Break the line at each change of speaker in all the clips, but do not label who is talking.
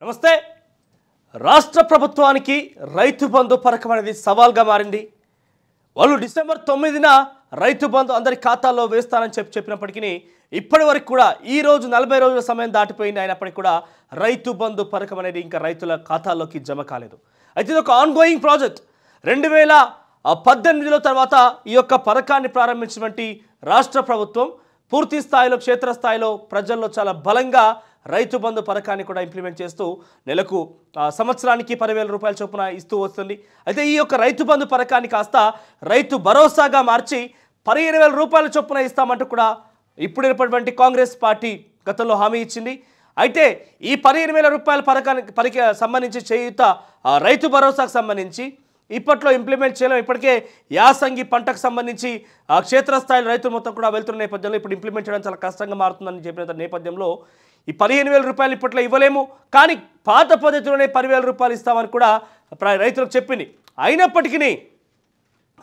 నమస్తే. రాష్ట్ర ప్రభుత్వానికి రైతు బంధు పథకం అనేది సవాల్గా మారింది. వాళ్ళు డిసెంబర్ 9న రైతు బంధు అందరి ఖాతాల్లో వేస్తానని చెప్పినప్పటికీ ఇప్పటి వరకు కూడా ఈ రోజు 40 రోజుల సమయం దాటిపోయింది. అయినప్పటికీ కూడా రైతు బంధు పథకం అనేది ఇంకా రైతుల ఖాతాల్లోకి జమ కాలేదు. అయితే ఇది ఒక ఆన్గోయింగ్ ప్రాజెక్ట్. 2018లో తర్వాత ఈ యొక్క పథకాన్ని ప్రారంభించినటువంటి రాష్ట్ర ప్రభుత్వం పూర్తి స్థాయిలో క్షేత్రస్థాయిలో ప్రజల్లో చాలా బలంగా రైతు బంధు పథకాన్ని కూడా ఇంప్లిమెంట్ చేస్తూ నెలకు సంవత్సరానికి 10,000 రూపాయల చొప్పున ఇస్తూ వస్తుంది. అయితే ఈ యొక్క రైతు బంధు పథకాన్ని కాస్త రైతు భరోసాగా మార్చి 15,000 రూపాయల చొప్పున ఇస్తామంటూ కూడా ఇప్పుడు ఏర్పడినటువంటి కాంగ్రెస్ పార్టీ గతంలో హామీ ఇచ్చింది. అయితే ఈ 15,000 రూపాయల పథకానికి సంబంధించి చేయుత రైతు భరోసాకు సంబంధించి ఇప్పట్లో ఇంప్లిమెంట్ చేయలేం. ఇప్పటికే యాసంగి పంటకు సంబంధించి క్షేత్రస్థాయిలో రైతులు మొత్తం కూడా వెళ్తున్న నేపథ్యంలో ఇప్పుడు ఇంప్లిమెంట్ చేయడం చాలా కష్టంగా మారుతుందని చెప్పిన నేపథ్యంలో ఈ 15,000 రూపాయలు ఇప్పట్లో ఇవ్వలేము, కానీ పాత పద్ధతిలోనే 10,000 రూపాయలు ఇస్తామని కూడా రైతులకు చెప్పింది. అయినప్పటికీ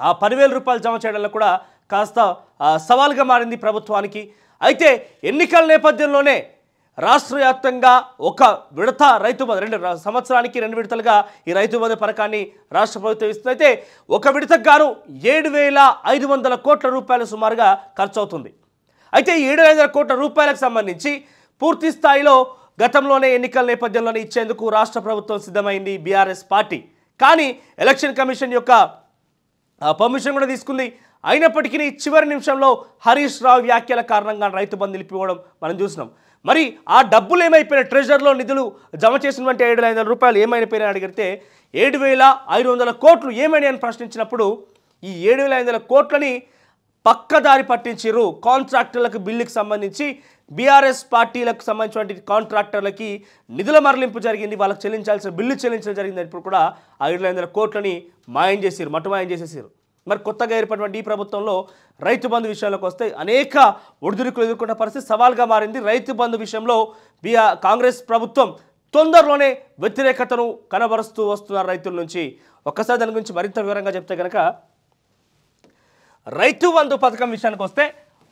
ఆ 10,000 రూపాయలు జమ చేయడంలో కూడా కాస్త సవాల్గా మారింది ప్రభుత్వానికి. అయితే ఎన్నికల నేపథ్యంలోనే రాష్ట్ర వ్యాప్తంగా ఒక విడత రైతు బంధు సంవత్సరానికి 2 విడతలుగా ఈ రైతు బంధు పథకాన్ని రాష్ట్ర ప్రభుత్వం ఇస్తుంది. అయితే ఒక విడతకు గాను 7,500 కోట్ల రూపాయలు సుమారుగా ఖర్చు అవుతుంది. అయితే ఈ 7,500 కోట్ల రూపాయలకు సంబంధించి పూర్తి స్థాయిలో గతంలోనే ఎన్నికల నేపథ్యంలోనే ఇచ్చేందుకు రాష్ట్ర ప్రభుత్వం సిద్ధమైంది బీఆర్ఎస్ పార్టీ. కానీ ఎలక్షన్ కమిషన్ యొక్క పర్మిషన్ కూడా తీసుకుంది. అయినప్పటికీ చివరి నిమిషంలో హరీష్ రావు వ్యాఖ్యల కారణంగా రైతు బంధు నిలిపిపోవడం మనం చూసినాం. మరి ఆ డబ్బులు ఏమైపోయినాయి? ట్రెజర్లో నిధులు జమ చేసినటువంటి 7,500 రూపాయలు ఏమైపోయినాయని అడిగితే 7,500 కోట్లు ఏమైనా అని ప్రశ్నించినప్పుడు ఈ 7,500 కోట్లని పక్కదారి పట్టించారు. కాంట్రాక్టర్లకు బిల్లుకి సంబంధించి బీఆర్ఎస్ పార్టీలకు సంబంధించినటువంటి కాంట్రాక్టర్లకి నిధుల మరలింపు జరిగింది. వాళ్ళకి చెల్లించాల్సిన బిల్లు చెల్లించడం జరిగింది. ఇప్పుడు కూడా ఆ 7,500 కోట్లని మాయం చేశారు, మటుమాయం చేసేసారు. మరి కొత్తగా ఏర్పడినటువంటి ఈ ప్రభుత్వంలో రైతు బంధు విషయాలకు వస్తే అనేక ఒడిదుడుకులు ఎదుర్కొన్న పరిస్థితి సవాల్గా మారింది. రైతు బంధు విషయంలో కాంగ్రెస్ ప్రభుత్వం తొందరలోనే వ్యతిరేకతను కనబరుస్తూ వస్తున్నారు రైతుల నుంచి. ఒక్కసారి దాని గురించి మరింత వివరంగా చెప్తే కనుక రైతు బంధు పథకం విషయానికి వస్తే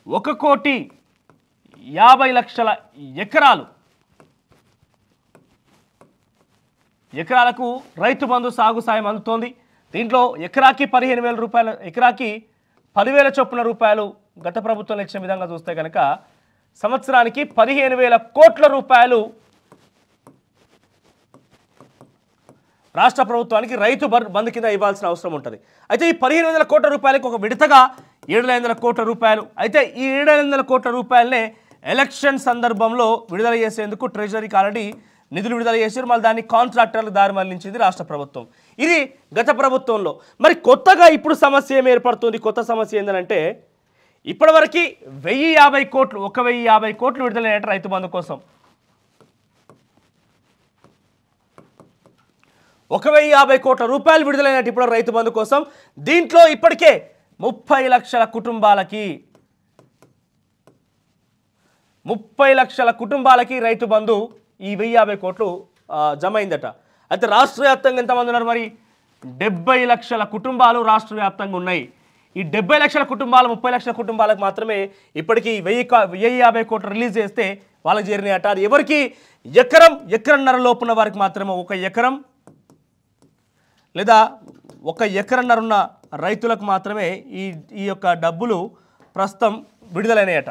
1,50,00,000 ఎకరాలకు రైతు బంధు సాగు సాయం అందుతోంది. దీంట్లో ఎకరాకి 15,000 రూపాయలు, ఎకరాకి 10,000 చొప్పున రూపాయలు గత ప్రభుత్వం ఇచ్చిన విధంగా చూస్తే కనుక సంవత్సరానికి 15,000 కోట్ల రూపాయలు రాష్ట్ర ప్రభుత్వానికి రైతు బంధు కింద ఇవ్వాల్సిన అవసరం ఉంటుంది. అయితే ఈ 15,000 కోట్ల రూపాయలకు ఒక విడతగా 7,500 కోట్ల రూపాయలు. అయితే ఈ 7,500 కోట్ల రూపాయలనే ఎలక్షన్ సందర్భంలో విడుదల చేసేందుకు ట్రెజరీకి ఆల్రెడీ నిధులు విడుదల చేశారు. మళ్ళీ దాన్ని కాంట్రాక్టర్లు దారి మళ్లించింది రాష్ట్ర ప్రభుత్వం. ఇది గత ప్రభుత్వంలో. మరి కొత్తగా ఇప్పుడు సమస్య ఏమి ఏర్పడుతుంది? కొత్త సమస్య ఏంటంటే ఇప్పటివరకు 1,050 కోట్లు 1,050 కోట్లు విడుదలైన రైతు బంధు కోసం 1,050 కోట్ల రూపాయలు విడుదలైనట్టు ఇప్పుడు రైతు బంధు కోసం. దీంట్లో ఇప్పటికే 30 లక్షల కుటుంబాలకి 30 లక్షల కుటుంబాలకి రైతు బంధు ఈ 1,050 కోట్లు జమ అయిందట. అయితే రాష్ట్ర వ్యాప్తంగా ఎంతమంది ఉన్నారు? మరి 70 లక్షల కుటుంబాలు రాష్ట్ర వ్యాప్తంగా ఉన్నాయి. ఈ 70 లక్షల కుటుంబాలు 30 లక్షల కుటుంబాలకు మాత్రమే ఇప్పటికీ 1,050 కోట్లు రిలీజ్ చేస్తే వాళ్ళకి చేరినాయట. అది ఎవరికి? ఎకరన్నర లోపున్న వారికి మాత్రమే. 1 ఎకరం లేదా 1 ఎకరన్నర ఉన్న రైతులకు మాత్రమే ఈ యొక్క డబ్బులు ప్రస్తుతం విడుదలైనాయట.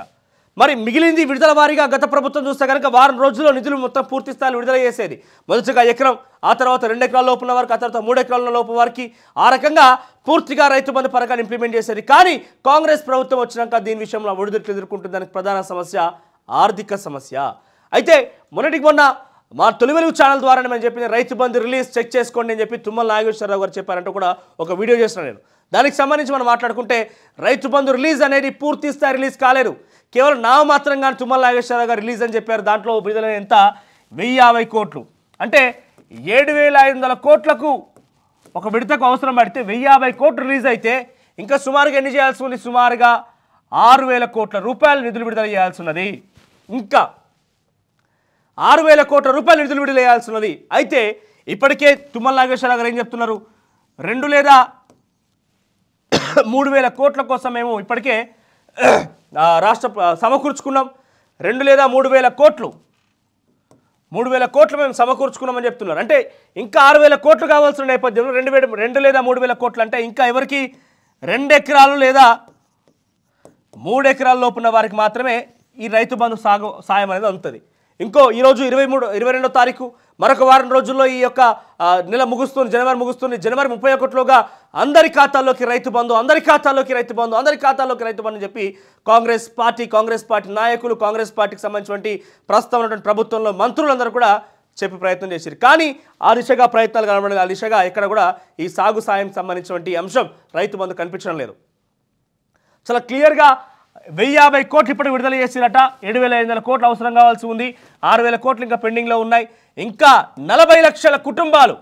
మరి మిగిలింది విడుదల వారీగా గత ప్రభుత్వం చూస్తే కనుక వారం రోజుల్లో నిధులు మొత్తం పూర్తి స్థాయిలో విడుదల చేసేది. మొదటిగా ఎకరం, ఆ తర్వాత 2 ఎకరాల లోపున్న వారికి, ఆ తర్వాత 3 ఎకరాల లోపు వారికి, ఆ రకంగా పూర్తిగా రైతు బంధు పథకాన్ని ఇంప్లిమెంట్ చేసేది. కానీ కాంగ్రెస్ ప్రభుత్వం వచ్చినాక దీని విషయంలో ఒడిదుడుకులు ఎదుర్కొంటుంది. దానికి ప్రధాన సమస్య ఆర్థిక సమస్య. అయితే మొన్న మా తొలి వెలుగు ఛానల్ ద్వారా నేను చెప్పిన రైతు బంధు రిలీజ్ చెక్ చేసుకోండి అని చెప్పి తుమ్మల నాగేశ్వరరావు గారు చెప్పారంటూ కూడా ఒక వీడియో చేసిన నేను. దానికి సంబంధించి మనం మాట్లాడుకుంటే రైతు బంధు రిలీజ్ అనేది పూర్తి స్థాయి రిలీజ్ కాలేదు. కేవలం నామమాత్రంగా తుమ్మల నాగేశ్వరరావు గారు రిలీజ్ అని చెప్పారు. దాంట్లో విడుదలైన ఎంత? 1,050 కోట్లు. అంటే 7,500 కోట్లకు ఒక విడతకు అవసరం పడితే 1,050 కోట్లు రిలీజ్ అయితే ఇంకా సుమారుగా ఎన్ని చేయాల్సి ఉంది? సుమారుగా 6,000 కోట్ల రూపాయలు నిధులు విడుదల చేయాల్సి ఉన్నది. ఇంకా 6,000 కోట్ల రూపాయలు నిధులు విడుదల చేయాల్సి ఉన్నది. అయితే ఇప్పటికే తుమ్మల నాగేశ్వరరావు గారు ఏం చెప్తున్నారు? 2 లేదా 3,000 కోట్ల కోసం మేము ఇప్పటికే రాష్ట్ర సమకూర్చుకున్నాం. 2 లేదా 3,000 కోట్లు 3,000 కోట్లు మేము సమకూర్చుకున్నామని చెప్తున్నారు. అంటే ఇంకా 6,000 కోట్లు కావాల్సిన నేపథ్యంలో 2 లేదా 3,000 కోట్లు అంటే ఇంకా ఎవరికి 2 ఎకరాలు లేదా 3 ఎకరాల లోపున్న వారికి మాత్రమే ఈ రైతు బంధు సాయం అనేది అందుతుంది. ఇంకో ఈరోజు 22వ తారీఖు మరొక వారం రోజుల్లో ఈ యొక్క నెల ముగుస్తుంది, జనవరి ముగుస్తుంది. జనవరి 31లోగా అందరి ఖాతాల్లోకి రైతు బంధు, అందరి ఖాతాల్లోకి రైతు బంధు, అందరి ఖాతాల్లోకి రైతు బంధు అని చెప్పి కాంగ్రెస్ పార్టీ నాయకులు, కాంగ్రెస్ పార్టీకి సంబంధించినటువంటి ప్రస్తుతం ఉన్నటువంటి ప్రభుత్వంలో మంత్రులందరూ కూడా చెప్పే ప్రయత్నం చేశారు. కానీ ఆ దిశగా ప్రయత్నాలు కనబడలేదు. ఆ దిశగా ఎక్కడ కూడా ఈ సాగు సాయం సంబంధించినటువంటి అంశం రైతు బంధు కనిపించడం లేదు. చాలా క్లియర్గా 1,050 కోట్లు ఇప్పుడు విడుదల చేసిరట. 7,500 కోట్లు అవసరం కావాల్సి ఉంది. 6,000 కోట్లు ఇంకా పెండింగ్లో ఉన్నాయి. ఇంకా 40 లక్షల కుటుంబాలు,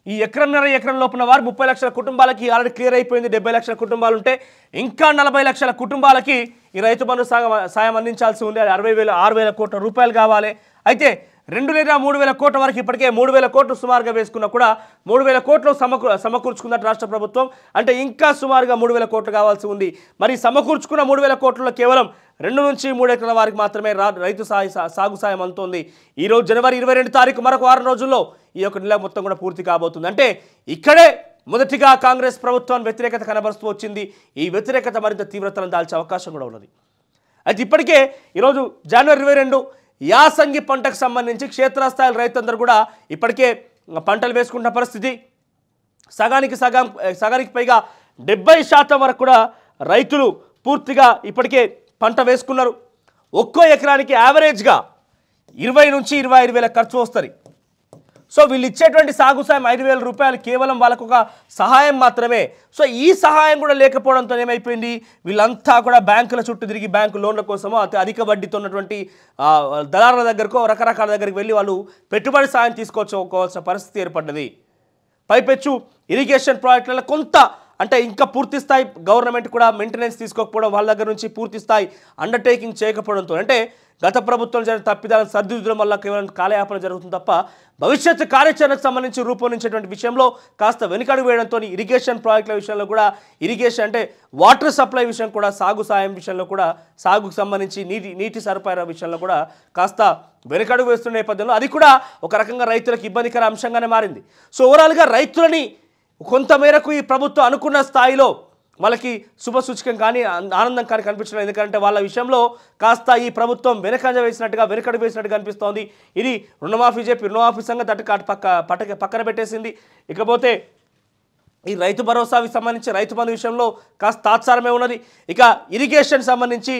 ఈ ఎకరం లోపున వారు 30 లక్షల కుటుంబాలకి ఆల్రెడీ క్లియర్ అయిపోయింది. 70 లక్షల కుటుంబాలు ఉంటే ఇంకా 40 లక్షల కుటుంబాలకి ఈ రైతు బంధు సాయం అందించాల్సి ఉంది. అది 6,000 కోట్ల రూపాయలు కావాలి. అయితే 2 లేదా 3,000 కోట్ల వరకు ఇప్పటికే 3,000 కోట్లు సుమారుగా వేసుకున్నా కూడా 3,000 కోట్లు సమకూర్చుకున్నట్టు రాష్ట్ర ప్రభుత్వం. అంటే ఇంకా సుమారుగా 3,000 కోట్లు కావాల్సి ఉంది. మరి సమకూర్చుకున్న 3,000 కోట్లలో కేవలం 2 నుంచి 3 ఎకరాల వారికి మాత్రమే రైతు సాగు సాయం అందుతోంది. ఈరోజు జనవరి 22 తారీఖు మరొక వారం రోజుల్లో ఈ యొక్క నెల మొత్తం కూడా పూర్తి కాబోతుంది. అంటే ఇక్కడే మొదటిగా కాంగ్రెస్ ప్రభుత్వాన్ని వ్యతిరేకత కనబరుస్తూ వచ్చింది. ఈ వ్యతిరేకత మరింత తీవ్రతరం దాల్చే అవకాశం కూడా ఉన్నది. అయితే ఇప్పటికే ఈరోజు జనవరి 22 యాసంగి పంటకు సంబంధించి క్షేత్రస్థాయి రైతులందరూ కూడా ఇప్పటికే పంటలు వేసుకున్న పరిస్థితి. సగానికి పైగా 70% వరకు కూడా రైతులు పూర్తిగా ఇప్పటికే పంట వేసుకున్నారు. ఒక్కో ఎకరానికి యావరేజ్గా 20 నుంచి 25 వేల ఖర్చు వస్తుంది. సో వీళ్ళు ఇచ్చేటువంటి సాగు సాయం 5,000 రూపాయలు కేవలం వాళ్ళకు ఒక సహాయం మాత్రమే. సో ఈ సహాయం కూడా లేకపోవడంతో ఏమైపోయింది, వీళ్ళంతా కూడా బ్యాంకుల చుట్టూ తిరిగి బ్యాంకు లోన్ల కోసమో అధిక వడ్డీతో ఉన్నటువంటి దళారుల దగ్గరకో రకరకాల దగ్గరికి వెళ్ళి వాళ్ళు పెట్టుబడి సాయం తీసుకోవాల్సిన పరిస్థితి ఏర్పడ్డది. పైపెచ్చు ఇరిగేషన్ ప్రాజెక్టులలో కొంత అంటే ఇంకా పూర్తి స్థాయి గవర్నమెంట్ కూడా మెయింటెనెన్స్ తీసుకోకపోవడం, వాళ్ళ దగ్గర నుంచి పూర్తి స్థాయి అండర్టేకింగ్ చేయకపోవడంతో అంటే గత ప్రభుత్వం జరిగిన తప్పిదాలను సరిదిద్దడం వల్ల కేవలం కాలయాపన జరుగుతుంది తప్ప భవిష్యత్తు కార్యాచరణకు సంబంధించి రూపొందించేటువంటి విషయంలో కాస్త వెనుకడుగు వేయడంతో ఇరిగేషన్ ప్రాజెక్టుల విషయంలో కూడా ఇరిగేషన్ అంటే వాటర్ సప్లై విషయం కూడా సాగు సాయం విషయంలో కూడా సాగుకు సంబంధించి నీటి సరఫరా విషయంలో కూడా కాస్త వెనుకడుగు వేస్తున్న నేపథ్యంలో అది కూడా ఒక రకంగా రైతులకు ఇబ్బందికర అంశంగానే మారింది. సో ఓవరాల్గా రైతులని కొంతమేరకు ఈ ప్రభుత్వం అనుకున్న స్థాయిలో వాళ్ళకి శుభసూచకం కానీ ఆనందం కానీ కనిపించడం. ఎందుకంటే వాళ్ళ విషయంలో కాస్త ఈ ప్రభుత్వం వెనకంజ వేసినట్టుగా కనిపిస్తోంది. ఇది రుణమాఫీ సంగతి పక్కన పెట్టేసింది. ఇకపోతే ఈ రైతు భరోసాకి సంబంధించి రైతు బంధు విషయంలో కాస్త తాత్సారమే ఉన్నది. ఇక ఇరిగేషన్ సంబంధించి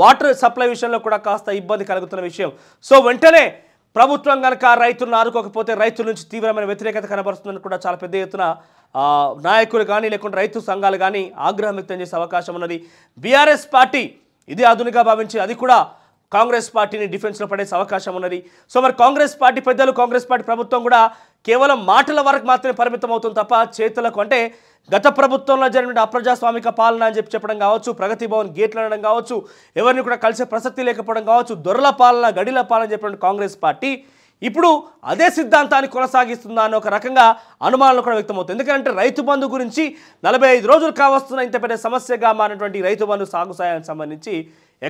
వాటర్ సప్లై విషయంలో కూడా కాస్త ఇబ్బంది కలుగుతున్న విషయం. సో వెంటనే ప్రభుత్వం కనుక రైతులను ఆదుకోకపోతే రైతుల నుంచి తీవ్రమైన వ్యతిరేకత కనబరుస్తుందని కూడా చాలా పెద్ద ఎత్తున నాయకులు కానీ లేకుంటే రైతు సంఘాలు కానీ ఆగ్రహం వ్యక్తం చేసే అవకాశం ఉన్నది. బీఆర్ఎస్ పార్టీ ఇది అదునుగా భావించి అది కూడా కాంగ్రెస్ పార్టీని డిఫెన్స్లో పడేసే అవకాశం ఉన్నది. సో మరి కాంగ్రెస్ పార్టీ పెద్దలు, కాంగ్రెస్ పార్టీ ప్రభుత్వం కూడా కేవలం మాటల వరకు మాత్రమే పరిమితం అవుతుంది తప్ప చేతులకు అంటే గత ప్రభుత్వంలో జరిగిన అప్రజాస్వామిక పాలన అని చెప్పడం కావచ్చు, ప్రగతి భవన్ గేట్లు అనడం కావచ్చు, ఎవరిని కూడా కలిసే ప్రసక్తి లేకపోవడం కావచ్చు, దొరల పాలన గడిల పాలన చెప్పిన కాంగ్రెస్ పార్టీ ఇప్పుడు అదే సిద్ధాంతాన్ని కొనసాగిస్తుందా అని ఒక రకంగా అనుమానాలు కూడా వ్యక్తమవుతుంది. ఎందుకంటే రైతు బంధు గురించి 45 రోజులు కావస్తున్న ఇంత పెద్ద సమస్యగా మారినటువంటి రైతు బంధు సాగు సాయానికి సంబంధించి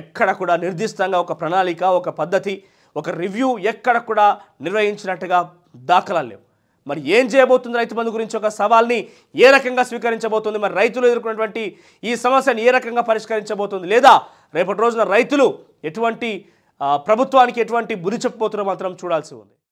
ఎక్కడ కూడా నిర్దిష్టంగా ఒక ప్రణాళిక, ఒక పద్ధతి, ఒక రివ్యూ ఎక్కడ కూడా నిర్వహించినట్టుగా దాఖలాలు లేవు. మరి ఏం చేయబోతుంది రైతు బంధు గురించి ఒక సవాల్ని ఏ రకంగా స్వీకరించబోతుంది, మరి రైతులు ఎదుర్కొన్నటువంటి ఈ సమస్యను ఏ రకంగా పరిష్కరించబోతుంది, లేదా రేపటి రోజున రైతులు ప్రభుత్వానికి ఎటువంటి బుద్ధి చెప్పబోతున్నారో మాత్రం చూడాల్సి ఉంది.